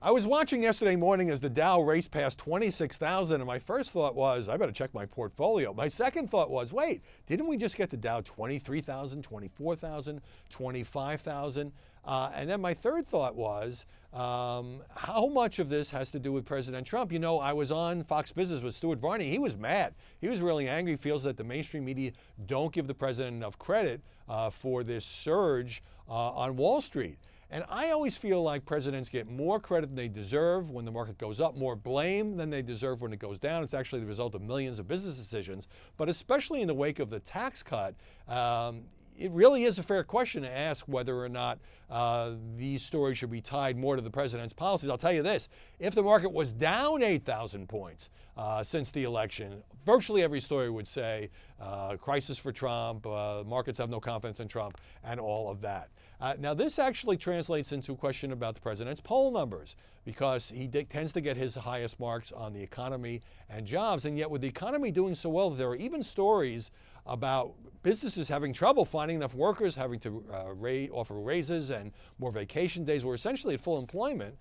I was watching yesterday morning as the Dow raced past 26,000, and my first thought was, I better check my portfolio. My second thought was, wait, didn't we just get the Dow 23,000, 24,000, 25,000? And then my third thought was, how much of this has to do with President Trump? You know, I was on Fox Business with Stuart Varney. He was mad. He was really angry. He feels that the mainstream media don't give the president enough credit for this surge on Wall Street. And I always feel like presidents get more credit than they deserve when the market goes up, more blame than they deserve when it goes down. It's actually the result of millions of business decisions. But especially in the wake of the tax cut, it really is a fair question to ask whether or not these stories should be tied more to the president's policies. I'll tell you this, if the market was down 8,000 points since the election, virtually every story would say crisis for Trump, markets have no confidence in Trump, and all of that. Now this actually translates into a question about the president's poll numbers, because he tends to get his highest marks on the economy and jobs, and yet with the economy doing so well, there are even stories about businesses having trouble finding enough workers, having to offer raises and more vacation days. We're essentially at full employment.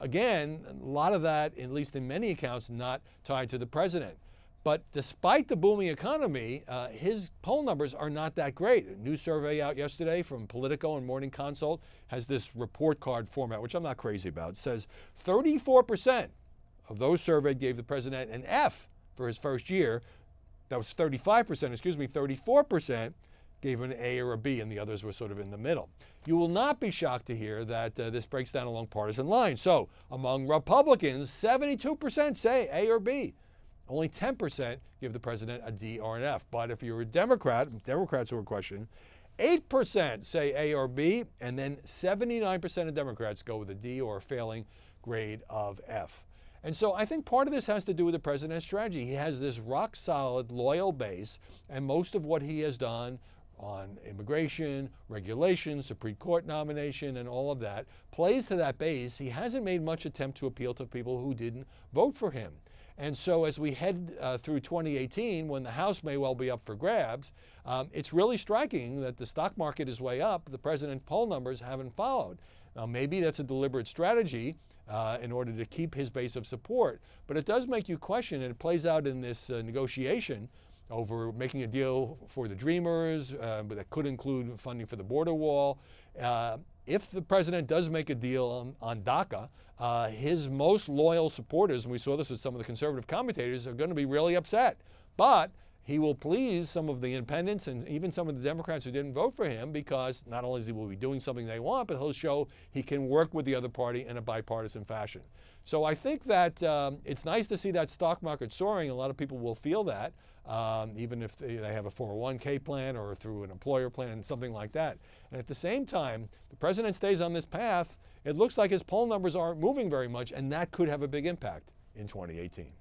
Again, a lot of that, at least in many accounts, not tied to the president. But despite the booming economy, his poll numbers are not that great. A new survey out yesterday from Politico and Morning Consult has this report card format, which I'm not crazy about. It says 34% of those surveyed gave the president an F for his first year. That was 35%, excuse me, 34% gave an A or a B, and the others were sort of in the middle. You will not be shocked to hear that this breaks down along partisan lines. So among Republicans, 72% say A or B. Only 10% give the president a D or an F. But if you're a Democrat, Democrats who are questioned, 8% say A or B, and then 79% of Democrats go with a D or a failing grade of F. And so I think part of this has to do with the president's strategy. He has this rock solid, loyal base, and most of what he has done on immigration, regulation, Supreme Court nomination, and all of that plays to that base. He hasn't made much attempt to appeal to people who didn't vote for him. And so as we head through 2018, when the House may well be up for grabs, it's really striking that the stock market is way up. The president's poll numbers haven't followed. Now, maybe that's a deliberate strategy in order to keep his base of support. But it does make you question, and it plays out in this negotiation over making a deal for the Dreamers, but that could include funding for the border wall. If the president does make a deal on DACA, his most loyal supporters, and we saw this with some of the conservative commentators, are going to be really upset. But he will please some of the independents and even some of the Democrats who didn't vote for him, because not only will he be doing something they want, but he'll show he can work with the other party in a bipartisan fashion. So I think that it's nice to see that stock market soaring. A lot of people will feel that, even if they have a 401k plan or through an employer plan, something like that. And at the same time, the president stays on this path. It looks like his poll numbers aren't moving very much, and that could have a big impact in 2018.